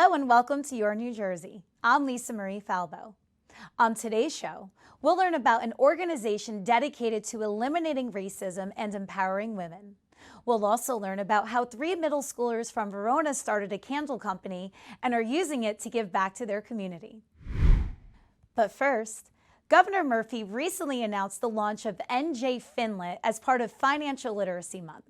Hello and welcome to Your New Jersey. I'm Lisa Marie Falbo. On today's show, we'll learn about an organization dedicated to eliminating racism and empowering women. We'll also learn about how 3 middle schoolers from Verona started a candle company and are using it to give back to their community. But first, Governor Murphy recently announced the launch of NJ FinLit as part of Financial Literacy Month.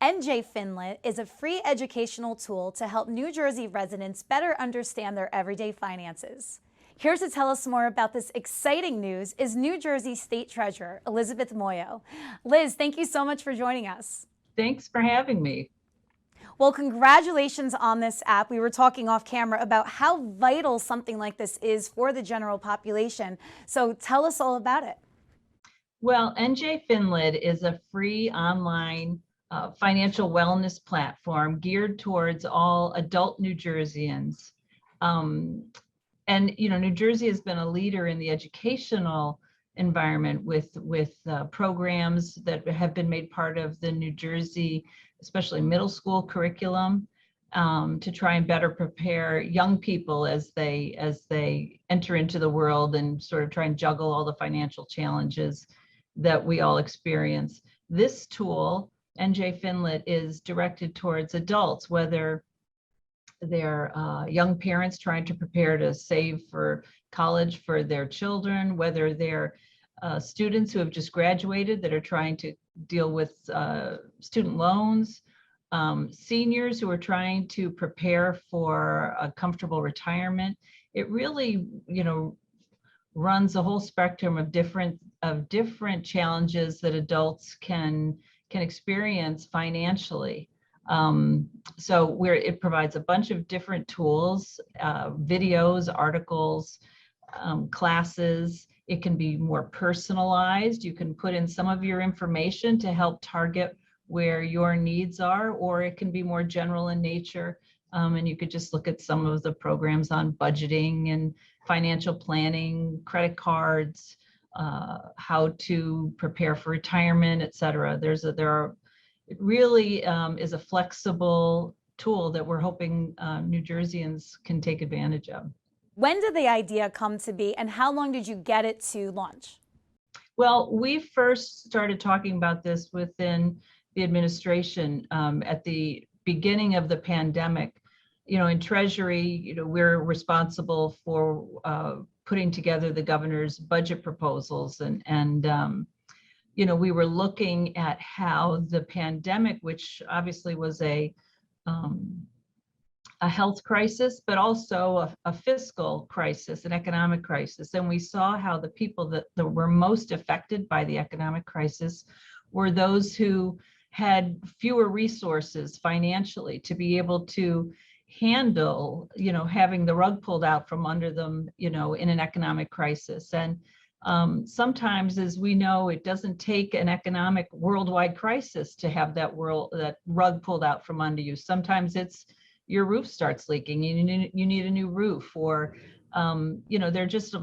NJ FinLit is a free educational tool to help New Jersey residents better understand their everyday finances. Here to tell us more about this exciting news is New Jersey State Treasurer Elizabeth Muoio. Liz, thank you so much for joining us. Thanks for having me. Well, congratulations on this app. We were talking off camera about how vital something like this is for the general population. So tell us all about it. Well, NJ FinLit is a free online financial wellness platform geared towards all adult New Jerseyans. And New Jersey has been a leader in the educational environment with programs that have been made part of the New Jersey, especially middle school curriculum, to try and better prepare young people as they enter into the world and sort of try and juggle all the financial challenges that we all experience. This tool, NJ FinLit, is directed towards adults, whether they're young parents trying to prepare to save for college for their children, whether they're students who have just graduated that are trying to deal with student loans, seniors who are trying to prepare for a comfortable retirement. It really, runs a whole spectrum of different challenges that adults can experience financially. So it provides a bunch of different tools, videos, articles, classes. It can be more personalized. You can put in some of your information to help target where your needs are, or it can be more general in nature. And you could just look at some of the programs on budgeting and financial planning, credit cards, how to prepare for retirement, et cetera. It really is a flexible tool that we're hoping New Jerseyans can take advantage of. When did the idea come to be, and how long did you get it to launch? Well, we first started talking about this within the administration at the beginning of the pandemic. In Treasury, we're responsible for putting together the governor's budget proposals, and we were looking at how the pandemic, which obviously was a health crisis, but also a fiscal crisis, an economic crisis. And we saw how the people that were most affected by the economic crisis were those who had fewer resources financially to be able to handle, having the rug pulled out from under them, in an economic crisis. And sometimes, as we know, it doesn't take an economic worldwide crisis to have that rug pulled out from under you. Sometimes it's your roof starts leaking, you need a new roof, or there are just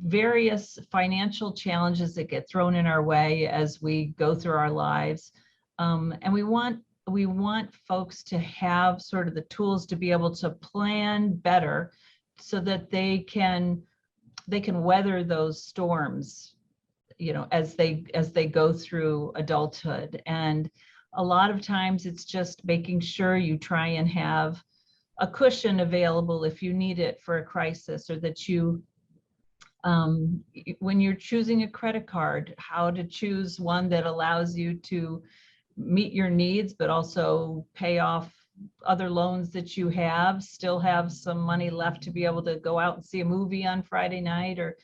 various financial challenges that get thrown in our way as we go through our lives. And we want folks to have sort of the tools to be able to plan better so that they can weather those storms, as they go through adulthood. And a lot of times it's just making sure you try and have a cushion available if you need it for a crisis, or that you, when you're choosing a credit card, how to choose one that allows you to meet your needs, but also pay off other loans that you have, still have some money left to be able to go out and see a movie on Friday night, or,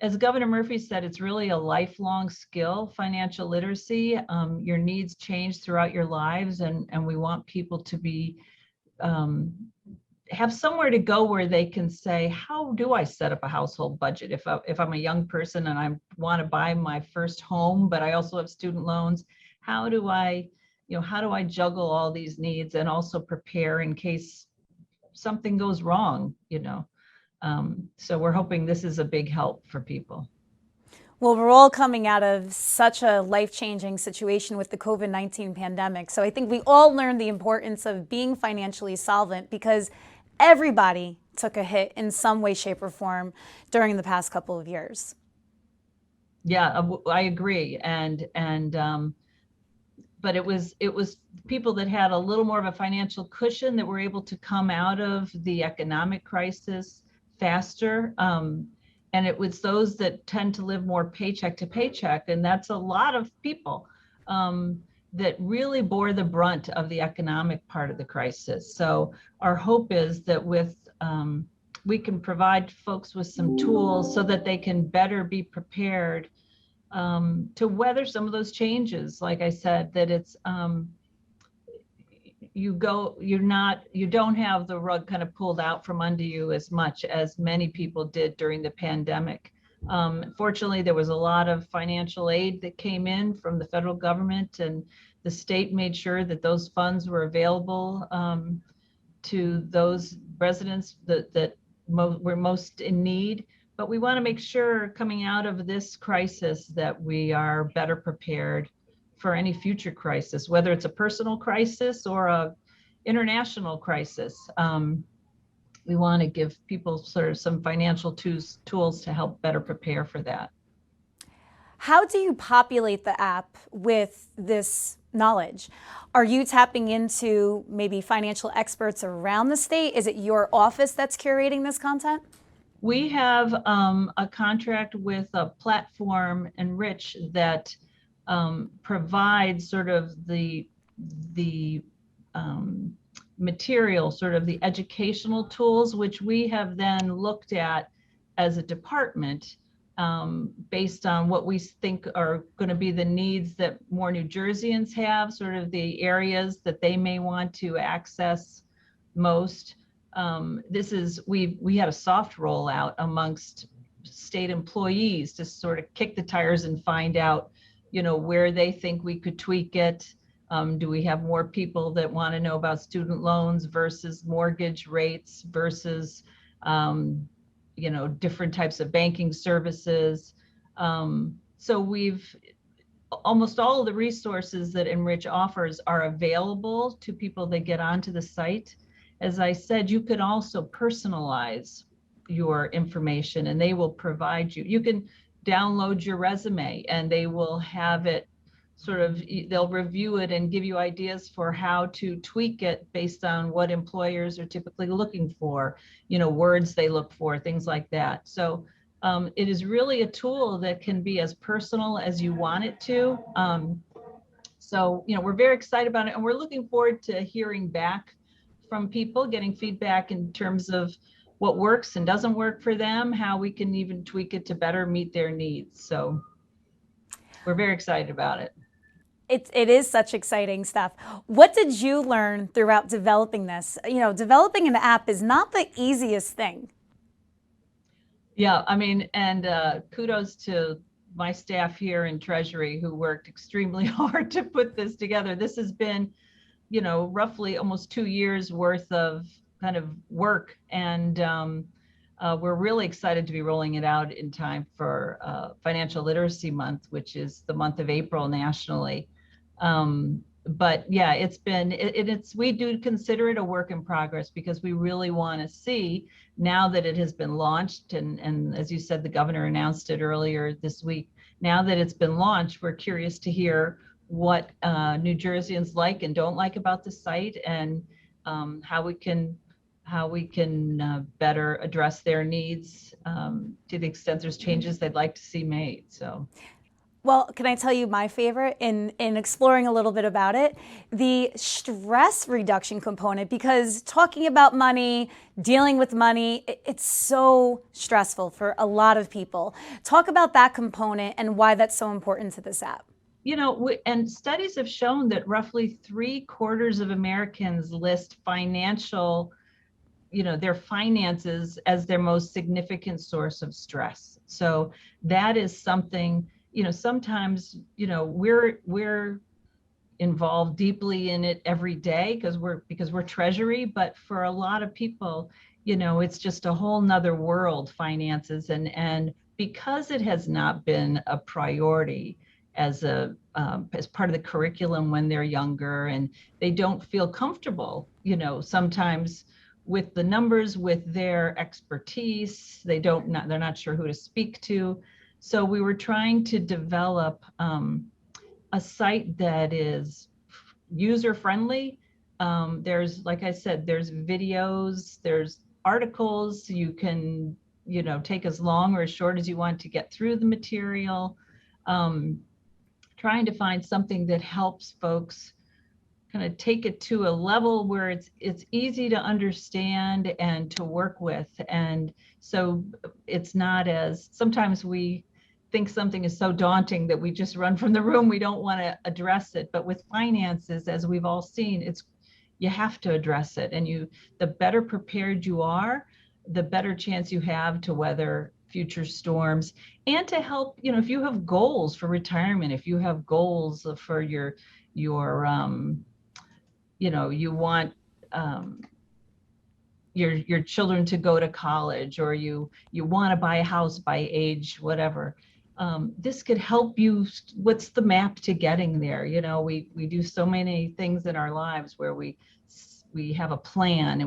as Governor Murphy said, it's really a lifelong skill, financial literacy. Your needs change throughout your lives, and we want people to be, have somewhere to go where they can say, how do I set up a household budget? If I'm a young person and I want to buy my first home, but I also have student loans, how do I juggle all these needs and also prepare in case something goes wrong, So we're hoping this is a big help for people. Well, we're all coming out of such a life-changing situation with the COVID-19 pandemic. So I think we all learned the importance of being financially solvent because everybody took a hit in some way, shape, or form during the past couple of years. Yeah, I agree. But it was people that had a little more of a financial cushion that were able to come out of the economic crisis faster. And it was those that tend to live more paycheck to paycheck, and that's a lot of people that really bore the brunt of the economic part of the crisis. So our hope is that with we can provide folks with some tools so that they can better be prepared to weather some of those changes. Like I said, that it's you don't have the rug kind of pulled out from under you as much as many people did during the pandemic. Fortunately, there was a lot of financial aid that came in from the federal government, and the state made sure that those funds were available to those residents that were most in need. But we want to make sure coming out of this crisis that we are better prepared for any future crisis, whether it's a personal crisis or a international crisis. We want to give people sort of some financial tools to help better prepare for that. How do you populate the app with this knowledge? Are you tapping into maybe financial experts around the state? Is it your office that's curating this content? We have a contract with a platform, Enrich, that provides sort of the material, sort of the educational tools, which we have then looked at as a department based on what we think are going to be the needs that more New Jerseyans have, sort of the areas that they may want to access most. We had a soft rollout amongst state employees to sort of kick the tires and find out, where they think we could tweak it. Do we have more people that want to know about student loans versus mortgage rates versus, different types of banking services? So almost all of the resources that Enrich offers are available to people that get onto the site. As I said, you can also personalize your information, and they will provide you can download your resume, and they will have it they'll review it and give you ideas for how to tweak it based on what employers are typically looking for, words they look for, things like that. So it is really a tool that can be as personal as you want it to. So we're very excited about it, and we're looking forward to hearing back from people, getting feedback in terms of what works and doesn't work for them, how we can even tweak it to better meet their needs. So we're very excited about it. It is such exciting stuff. What did you learn throughout developing this? Developing an app is not the easiest thing. Yeah, I mean, and kudos to my staff here in Treasury who worked extremely hard to put this together. This has been, roughly almost 2 years worth of kind of work. And we're really excited to be rolling it out in time for Financial Literacy Month, which is the month of April nationally. But yeah, we do consider it a work in progress because we really want to see, now that it has been launched, and as you said, the governor announced it earlier this week. Now that it's been launched, we're curious to hear what New Jerseyans like and don't like about the site, and how we can better address their needs to the extent there's changes they'd like to see made. So. Well, can I tell you my favorite in exploring a little bit about it? The stress reduction component, because talking about money, dealing with money, it's so stressful for a lot of people. Talk about that component and why that's so important to this app. And studies have shown that roughly 3/4 of Americans list their finances as their most significant source of stress. So that is something, sometimes, we're involved deeply in it every day because we're Treasury, but for a lot of people, it's just a whole nother world, finances, and because it has not been a priority as part of the curriculum when they're younger, and they don't feel comfortable, sometimes with the numbers, with their expertise, they're not sure who to speak to. So we were trying to develop a site that is user friendly. There's, like I said, there's videos, there's articles. You can, take as long or as short as you want to get through the material. Trying to find something that helps folks kind of take it to a level where it's easy to understand and to work with. And so it's not as, sometimes we think something is so daunting that we just run from the room. We don't want to address it. But with finances, as we've all seen, you have to address it. And the better prepared you are, the better chance you have to weather future storms, and to help, if you have goals for retirement, if you have goals for your you want your children to go to college, or you want to buy a house by age whatever. This could help you. What's the map to getting there? We do so many things in our lives where we have a plan,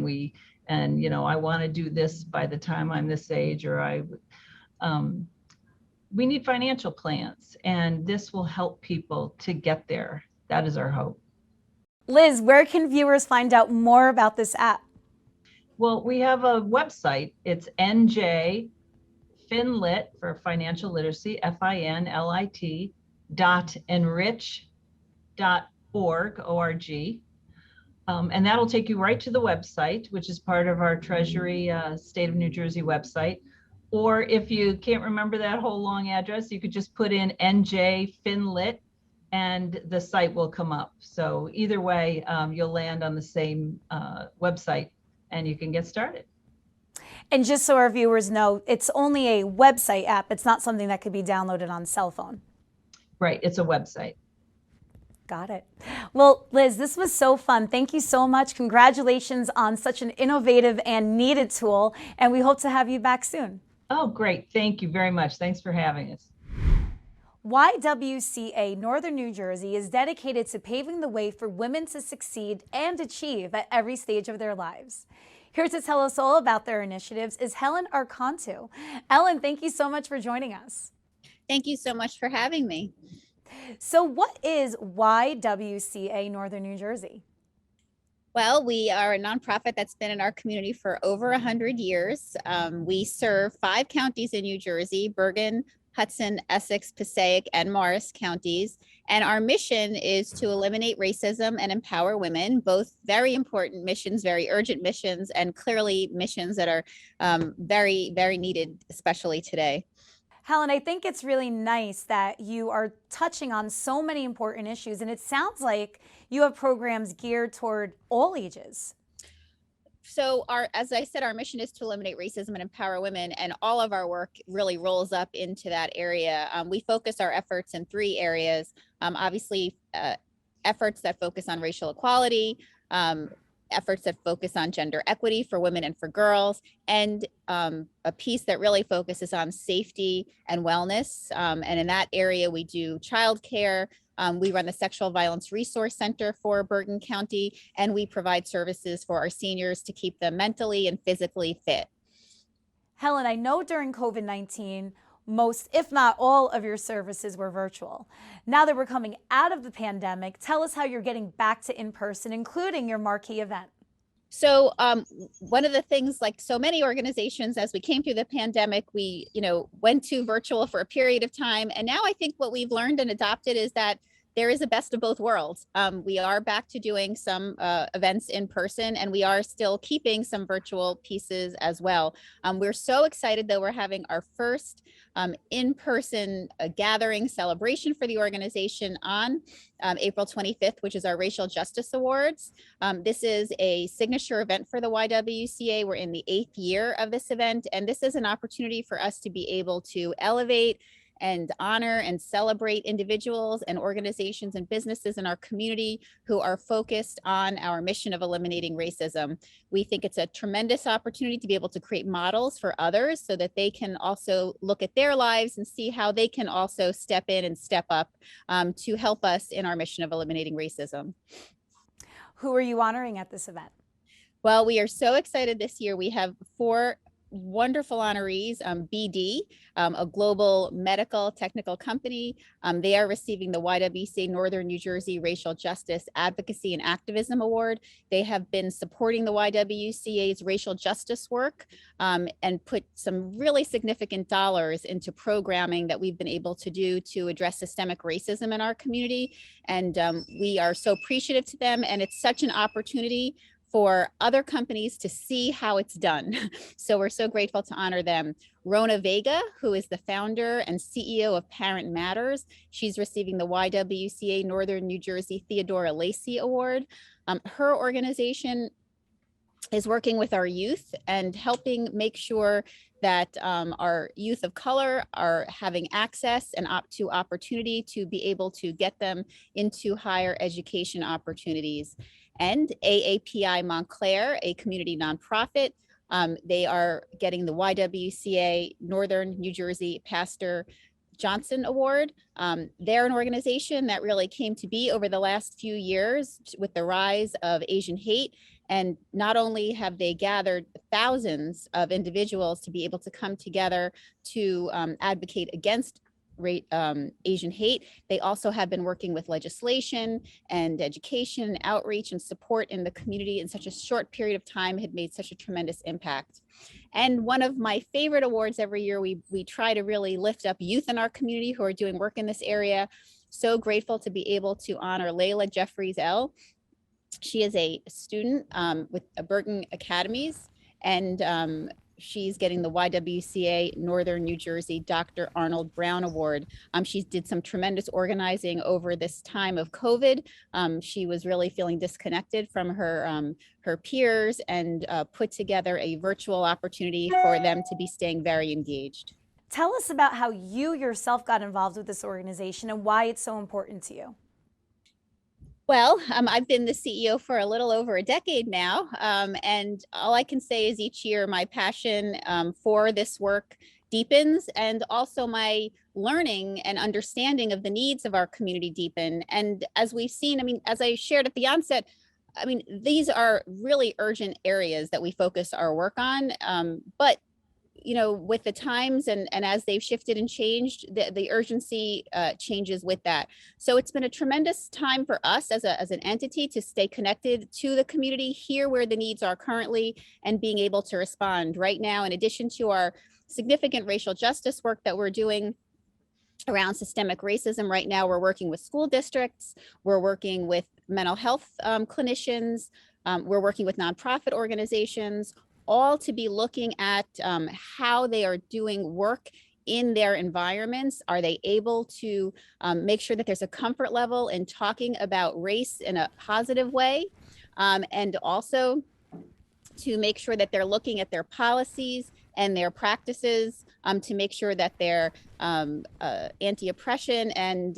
and I want to do this by the time I'm this age, or we need financial plans, and this will help people to get there. That is our hope. Liz, where can viewers find out more about this app? Well, we have a website. It's NJ FinLit for financial literacy, FINLIT .enrich.org, O-R-G. And that'll take you right to the website, which is part of our Treasury State of New Jersey website. Or if you can't remember that whole long address, you could just put in NJ FinLit and the site will come up. So either way, you'll land on the same website and you can get started. And just so our viewers know, it's only a website app. It's not something that could be downloaded on cell phone. Right, it's a website. Got it. Well, Liz, this was so fun. Thank you so much. Congratulations on such an innovative and needed tool, and we hope to have you back soon. Oh, great. Thank you very much. Thanks for having us. YWCA Northern New Jersey is dedicated to paving the way for women to succeed and achieve at every stage of their lives. Here to tell us all about their initiatives is Helen Archontou. Ellen, thank you so much for joining us. Thank you so much for having me. So what is YWCA Northern New Jersey? Well, we are a nonprofit that's been in our community for over 100 years. We serve 5 counties in New Jersey: Bergen, Hudson, Essex, Passaic, and Morris counties. And our mission is to eliminate racism and empower women, both very important missions, very urgent missions, and clearly missions that are very, very needed, especially today. Helen, I think it's really nice that you are touching on so many important issues, and it sounds like you have programs geared toward all ages. So as I said, our mission is to eliminate racism and empower women, and all of our work really rolls up into that area. We focus our efforts in 3 areas. Obviously, efforts that focus on racial equality, efforts that focus on gender equity for women and for girls, and a piece that really focuses on safety and wellness. And in that area, we do childcare. We run the Sexual Violence Resource Center for Bergen County, and we provide services for our seniors to keep them mentally and physically fit. Helen, I know during COVID-19, most, if not all, of your services were virtual. Now that we're coming out of the pandemic, tell us how you're getting back to in-person, including your marquee event. So one of the things, like so many organizations, as we came through the pandemic, we went to virtual for a period of time. And now I think what we've learned and adopted is that there is a best of both worlds. We are back to doing some events in person, and we are still keeping some virtual pieces as well. We're so excited that we're having our first in-person gathering celebration for the organization on April 25th, which is our Racial Justice Awards. This is a signature event for the YWCA. We're in the 8th year of this event, and this is an opportunity for us to be able to elevate and honor and celebrate individuals and organizations and businesses in our community who are focused on our mission of eliminating racism. We think it's a tremendous opportunity to be able to create models for others so that they can also look at their lives and see how they can also step in and step up to help us in our mission of eliminating racism. Who are you honoring at this event? Well, we are so excited this year. We have 4 wonderful honorees. BD, a global medical technical company. They are receiving the YWCA Northern New Jersey Racial Justice Advocacy and Activism Award. They have been supporting the YWCA's racial justice work and put some really significant dollars into programming that we've been able to do to address systemic racism in our community. And we are so appreciative to them. And it's such an opportunity for other companies to see how it's done. So we're so grateful to honor them. Rona Vega, who is the founder and CEO of Parent Matters, she's receiving the YWCA Northern New Jersey Theodora Lacey Award. Her organization is working with our youth and helping make sure that our youth of color are having access and to opportunity to be able to get them into higher education opportunities. And AAPI Montclair, a community nonprofit, they are getting the YWCA Northern New Jersey Pastor Johnson Award. They're an organization that really came to be over the last few years with the rise of Asian hate. And not only have they gathered thousands of individuals to be able to come together to advocate against Asian hate, they also have been working with legislation and education, outreach and support in the community in such a short period of time, had made such a tremendous impact. And one of my favorite awards every year, we try to really lift up youth in our community who are doing work in this area. So grateful to be able to honor Layla Jeffries L. She is a student with Burton Academies, and she's getting the YWCA Northern New Jersey Dr. Arnold Brown Award. She did some tremendous organizing over this time of COVID. She was really feeling disconnected from her peers and put together a virtual opportunity for them to be staying very engaged. Tell us about how you yourself got involved with this organization and why it's so important to you. Well, I've been the CEO for a little over a decade now, and all I can say is each year my passion for this work deepens, and also my learning and understanding of the needs of our community deepen. And as we've seen, I mean, as I shared at the onset, I mean, these are really urgent areas that we focus our work on, but you know, with the times and as they've shifted and changed, the urgency changes with that. So it's been a tremendous time for us as an entity to stay connected to the community, hear where the needs are currently, and being able to respond. Right now, in addition to our significant racial justice work that we're doing around systemic racism, right now we're working with school districts, we're working with mental health clinicians, we're working with nonprofit organizations, all to be looking at how they are doing work in their environments. Are they able to make sure that there's a comfort level in talking about race in a positive way? And also to make sure that they're looking at their policies and their practices to make sure that they're anti-oppression and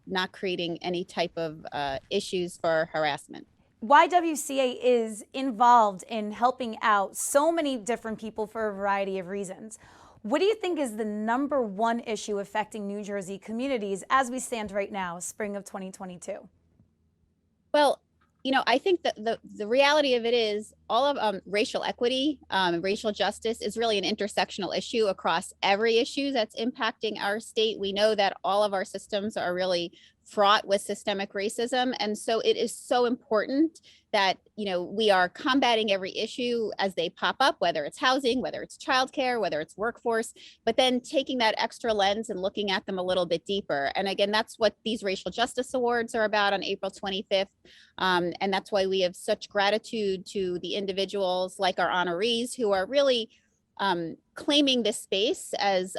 not creating any type of issues for harassment. YWCA is involved in helping out so many different people for a variety of reasons. What do you think is the #1 issue affecting New Jersey communities as we stand right now, spring of 2022? Well, you know, I think that the reality of it is all of racial equity, racial justice is really an intersectional issue across every issue that's impacting our state. We know that all of our systems are really fraught with systemic racism. And so it is so important that, you know, we are combating every issue as they pop up, whether it's housing, whether it's childcare, whether it's workforce, but then taking that extra lens and looking at them a little bit deeper. And again, that's what these racial justice awards are about on April 25th. And that's why we have such gratitude to the individuals like our honorees who are really claiming this space as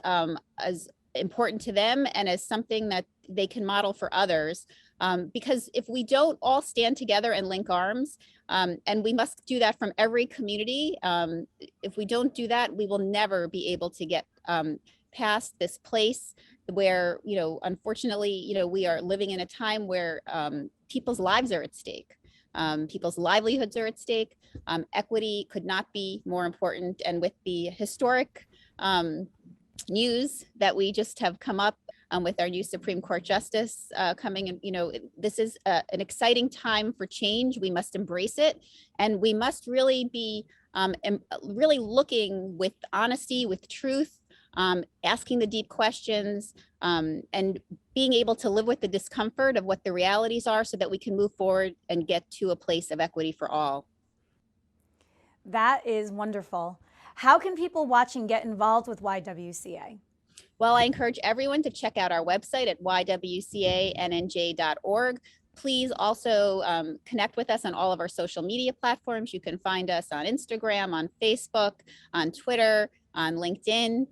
important to them and as something that they can model for others. Because if we don't all stand together and link arms, and we must do that from every community, if we don't do that, we will never be able to get past this place where, unfortunately, we are living in a time where people's lives are at stake. People's livelihoods are at stake. Equity could not be more important. And with the historic news that we just have come up with our new Supreme Court Justice coming in, this is an exciting time for change. We must embrace it. And we must really be really looking with honesty, with truth, asking the deep questions, and being able to live with the discomfort of what the realities are so that we can move forward and get to a place of equity for all. That is wonderful. How can people watching get involved with YWCA? Well, I encourage everyone to check out our website at ywcanj.org. Please also connect with us on all of our social media platforms. You can find us on Instagram, on Facebook, on Twitter, on LinkedIn.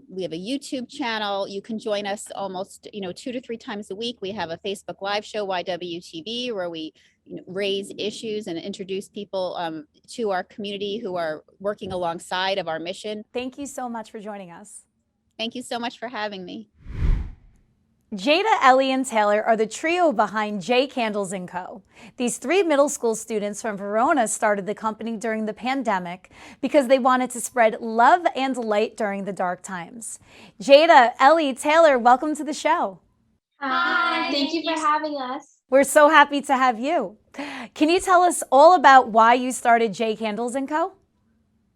We have a YouTube channel. You can join us almost 2 to 3 times a week. We have a Facebook Live show, YWTV, where we raise issues and introduce people to our community who are working alongside of our mission. Thank you so much for joining us. Thank you so much for having me. Jada, Ellie, and Taylor are the trio behind JAE Candles Co. These 3 middle school students from Verona started the company during the pandemic because they wanted to spread love and light during the dark times. Jada, Ellie, Taylor, welcome to the show. Hi, thank you for having us. We're so happy to have you. Can you tell us all about why you started JAE Candles Co?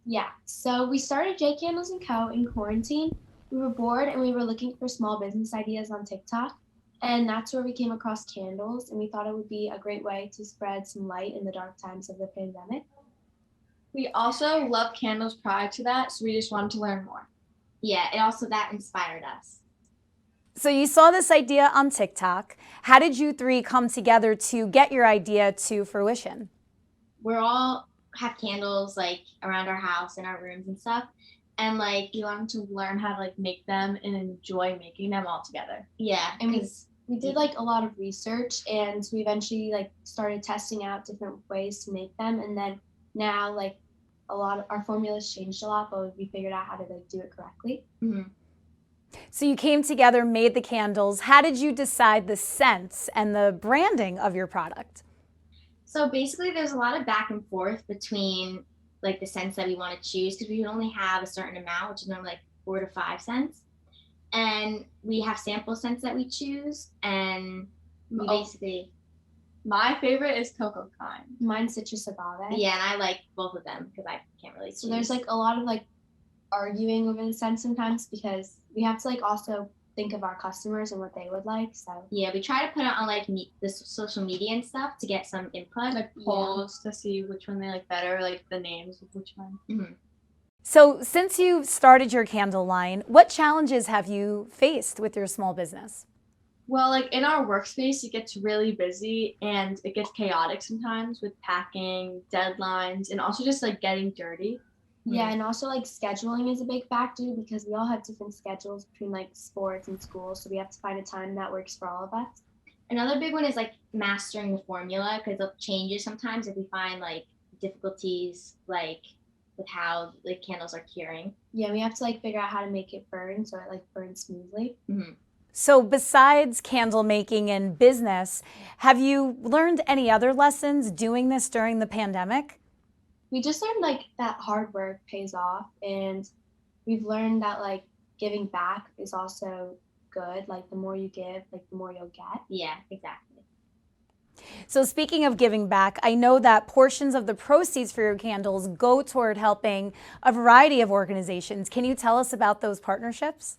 Yeah, so we started JAE Candles Co. in quarantine. We were bored and we were looking for small business ideas on TikTok. And that's where we came across candles, and we thought it would be a great way to spread some light in the dark times of the pandemic. We also loved candles prior to that, so we just wanted to learn more. Yeah, and also that inspired us. So you saw this idea on TikTok. How did you 3 come together to get your idea to fruition? We're all have candles like around our house, in our rooms and stuff. And like We wanted to learn how to like make them and enjoy making them all together. yeah, And we 'cause did like a lot of research, and we eventually like started testing out different ways to make them. And then now like a lot of our formulas changed a lot, but we figured out how to like do it correctly. So you came together, made the candles. How did you decide the scents and the branding of your product? so basically there's a lot of back and forth between like the scents that we want to choose, because we only have a certain amount, which is normally like 4 to 5 scents. And we have sample scents that we choose, and we basically, My favorite is cocoa kind. Mine's citrus agave. yeah, and I like both of them because I can't really choose. So there's like a lot of like arguing over the scent sometimes, because we have to like also think of our customers and what they would like. So yeah, we try to put it on like the social media and stuff to get some input. Like polls to see which one they like better, like the names of which one. So since you started your candle line, what challenges have you faced with your small business? Well, like in our workspace, it gets really busy and it gets chaotic sometimes with packing, deadlines, and also just like getting dirty. yeah, and also like scheduling is a big factor, because we all have different schedules between like sports and school. So we have to find a time that works for all of us. Another big one is like mastering the formula, because it changes sometimes if we find like difficulties like with how the candles are curing. Yeah, we have to like figure out how to make it burn so it like burns smoothly. So besides candle making and business, have you learned any other lessons doing this during the pandemic? We just learned like that hard work pays off, and we've learned that like giving back is also good. Like the more you give, like the more you'll get. Yeah, exactly. So speaking of giving back, I know that portions of the proceeds for your candles go toward helping a variety of organizations. Can you tell us about those partnerships?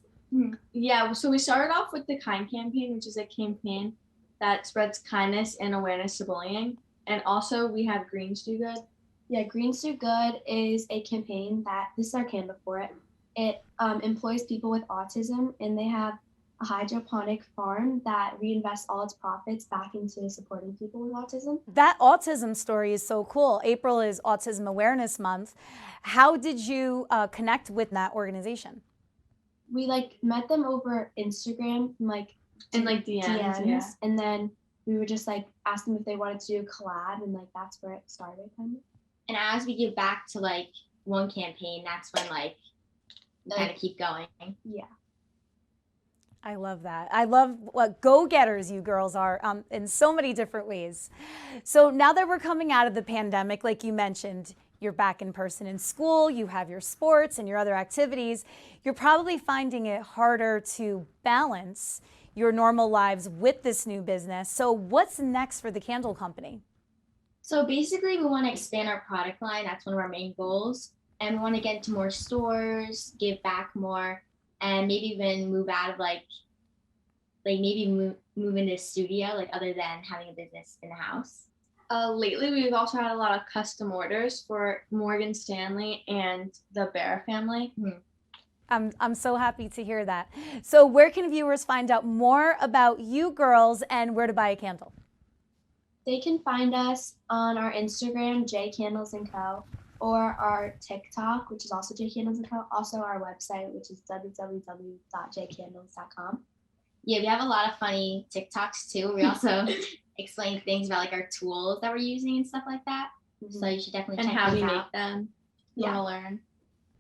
Yeah, so we started off with the Kind campaign, which is a campaign that spreads kindness and awareness to bullying. And also we have Greens Do Good. Yeah, Greens Do Good is a campaign that, this is our candle for it. It employs people with autism, and they have a hydroponic farm that reinvests all its profits back into supporting people with autism. That autism story is so cool. April is Autism Awareness Month. How did you connect with that organization? We like met them over Instagram, like And like DMs, yeah. and then we would just like ask them if they wanted to do a collab, and like that's where it started kind of. And as we give back to like one campaign, that's when like kind of keep going. Yeah. I love that. I love what go-getters you girls are in so many different ways. So now that we're coming out of the pandemic, like you mentioned, you're back in person in school, you have your sports and your other activities. You're probably finding it harder to balance your normal lives with this new business. So what's next for the candle company? So basically, we want to expand our product line. That's one of our main goals. And we want to get into more stores, give back more, and maybe even move out of like maybe move into a studio, like other than having a business in the house. Lately, we've also had a lot of custom orders for Morgan Stanley and the Bear family. I'm so happy to hear that. So where can viewers find out more about you girls and where to buy a candle? They can find us on our Instagram, JAE Candles Co, or our TikTok, which is also JAE Candles Co, also our website, which is www.jcandles.com. Yeah, we have a lot of funny TikToks too. We also explain things about like our tools that we're using and stuff like that. So you should definitely And check how those we out. make them. You Yeah. want to learn.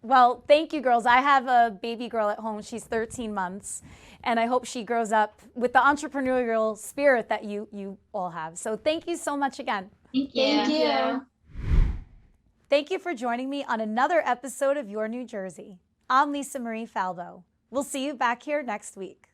Well, thank you, girls. I have a baby girl at home. She's 13 months, and I hope she grows up with the entrepreneurial spirit that you all have. So thank you so much again. Thank you. Thank you. Thank you for joining me on another episode of Your New Jersey. I'm Lisa Marie Falbo. We'll see you back here next week.